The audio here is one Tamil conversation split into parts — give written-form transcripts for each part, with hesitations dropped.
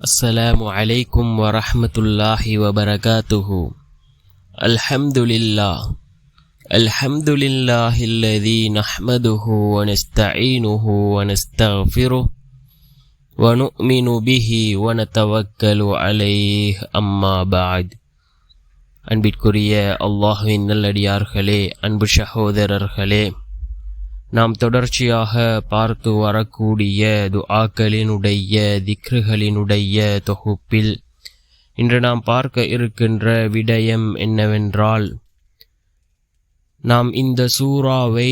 السلام عليكم ورحمة الله وبركاته. الحمد لله الذي نحمده ونستعينه ونستغفره ونؤمن به ونتوكل عليه أما بعد. அன்பிற்குரிய அல்லாஹ்வின் நல்லடியார்களே, அன்பு சகோதரர்களே, நாம் தொடர்ச்சியாக பார்த்து வரக்கூடிய துஆக்களினுடைய திக்ருகளினுடைய தொகுப்பில் இன்று நாம் பார்க்க இருக்கின்ற விடயம் என்னவென்றால், நாம் இந்த சூறாவை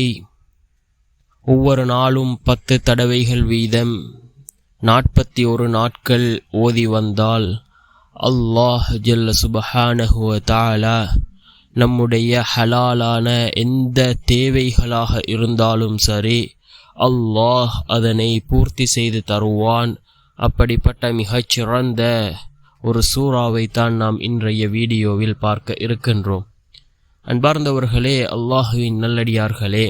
ஒவ்வொரு நாளும் 10 தடவைகள் வீதம் 41 நாட்கள் ஓதி வந்தால் அல்லாஹ் ஜல்ல சுப்ஹானஹு வ தஆலா நம்முடைய ஹலாலான எந்த தேவைகளாக இருந்தாலும் சரி, அல்லாஹ் அதனை பூர்த்தி செய்து தருவான். அப்படிப்பட்ட மிகச்சிறந்த ஒரு சூறாவைத்தான் நாம் இன்றைய வீடியோவில் பார்க்க இருக்கின்றோம். அன்பார்ந்தவர்களே, அல்லாஹுவின் நல்லடியார்களே,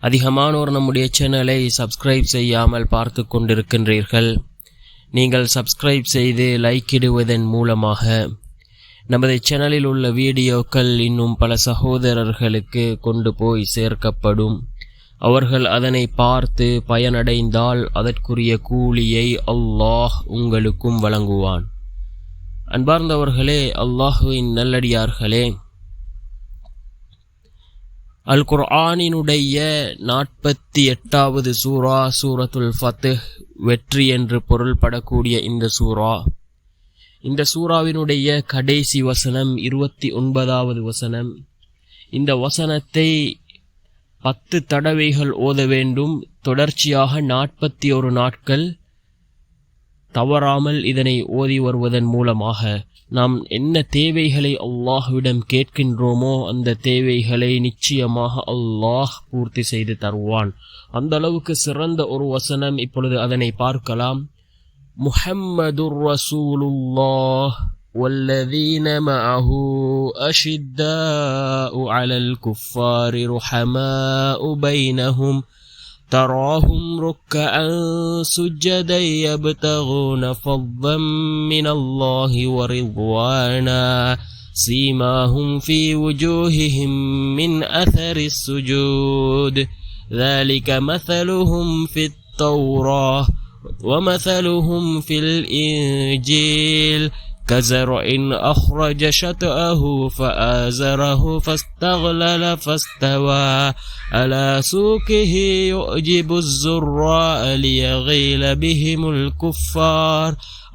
அதிகமானோர் நம்முடைய சேனலை சப்ஸ்கிரைப் செய்யாமல் பார்த்து கொண்டிருக்கின்றீர்கள். நீங்கள் சப்ஸ்கிரைப் செய்து லைக் இடுவதன் மூலமாக நமது சேனலில் உள்ள வீடியோக்கள் இன்னும் பல சகோதரர்களுக்கு கொண்டு போய் சேர்க்கப்படும். அவர்கள் அதனை பார்த்து பயனடைந்தால் அதற்குரிய கூலியை அல்லாஹ் உங்களுக்கும் வழங்குவான். அன்பார்ந்தவர்களே, அல்லாஹுவின் நல்லடியார்களே, அல் குர்ஆனினுடைய 48வது சூரா சூரத்துல் ஃபத்ஹ், வெற்றி என்று பொருள்படக்கூடிய இந்த சூரா, இந்த சூறாவினுடைய கடைசி வசனம் 29வது வசனம். இந்த வசனத்தை 10 தடவைகள் ஓத வேண்டும். தொடர்ச்சியாக 41 நாட்கள் தவறாமல் இதனை ஓதி வருவதன் மூலமாக நாம் என்ன தேவைகளை அல்லாஹ்விடம் கேட்கின்றோமோ அந்த தேவைகளை நிச்சயமாக அல்லாஹ் பூர்த்தி செய்து தருவான். அந்த அளவுக்கு சிறந்த ஒரு வசனம். இப்பொழுது அதனை பார்க்கலாம். முஹம்மதுர் ரசூலுல்லாஹ் வல்லதீன மஅஹு அஷித்தாஉ அலல் குஃபாரி ருஹமாஉ பைனஹும் தராஹும் ருக்கஅன் சுஜ்ஜதன் யப்தகூன ஃபض்லன் மினல்லாஹி வ ரிضவானா சீமாஹும் ஃபீ வுஜூஹிஹிம் மின் அஸரிஸ் சுஜூத் ذلك مثلهم في التوراة ومثلهم في الإنجيل كزرع أخرج شطأه فآزره فاستغلل فاستوى على سوقه يعجب الزراء ليغيظ بهم الكفار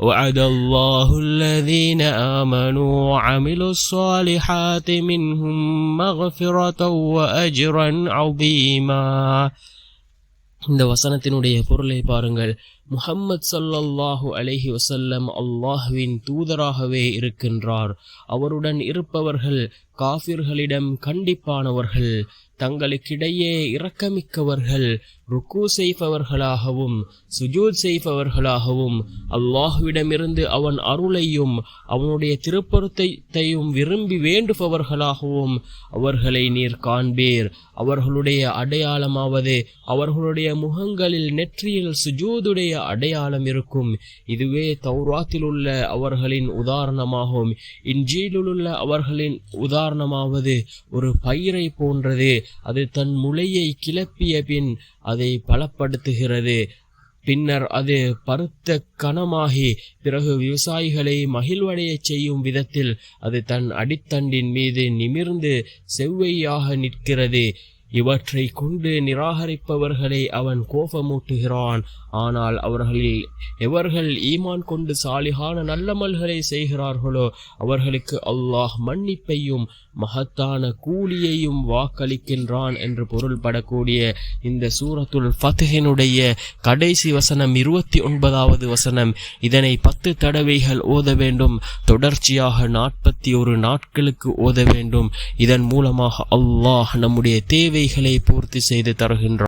وعد الله الذين آمنوا وعملوا الصالحات منهم مغفرة وأجرا عظيما. இந்த வசனத்தினுடைய பொருளை பாருங்கள். முஹம்மது ஸல்லல்லாஹு அலைஹி வஸல்லம் அல்லாஹ்வின் தூதராகவே இருக்கின்றார். அவருடன் இருப்பவர்கள் காஃபிர்களிடம் கண்டிப்பானவர்கள், தங்களுக்கிடையே இரக்கமிக்கவர்கள், ருக்கு செய்பவர்களாகவும் சுஜூத் செய்பவர்களாகவும், அல்லாஹ்விடமிருந்து அவன் அருளையும் அவனுடைய திருப்பொருத்தத்தையும் விரும்பி வேண்டுபவர்களாகவும் அவர்களை நீர் காண்பீர். அவர்களுடைய அடையாளமாவது அவர்களுடைய முகங்களில் நெற்றியில் சுஜூதுடைய அடையாளம் இருக்கும். இதுவே தௌராத்தில் உள்ள அவர்களின் உதாரணமாகும். இன்ஜீலில் உள்ள அவர்களின் உதாரணமாவது ஒரு பயிரை போன்றது. அது தன் முளையை கிளப்பிய பின் அதை பலப்படுத்துகிறது. பின்னர் அது பருத்த கனமாகி பிறகு விவசாயிகளை மகிழ்வடைய செய்யும் விதத்தில் அது தன் அடித்தண்டின் மீது நிமிர்ந்து செவ்வையாக நிற்கிறது. இவற்றை கொண்டு நிராகரிப்பவர்களை அவன் கோபமூட்டுகிறான். ஆனால் அவர்களில் எவர்கள் ஈமான் கொண்டு சாலிஹான நல்லமல்களை செய்கிறார்களோ அவர்களுக்கு அல்லாஹ் மன்னிப்பையும் மகத்தான கூலியையும் வாக்களிக்கின்றான் என்று பொருள்படக்கூடிய இந்த சூரத்துல் ஃபத்ஹினுடைய கடைசி வசனம் 29வது வசனம். இதனை 10 தடவைகள் ஓத வேண்டும். தொடர்ச்சியாக 41 நாட்களுக்கு ஓத வேண்டும். இதன் மூலமாக அல்லாஹ் நம்முடைய தேவைகளை பூர்த்தி செய்து தருகின்றான்.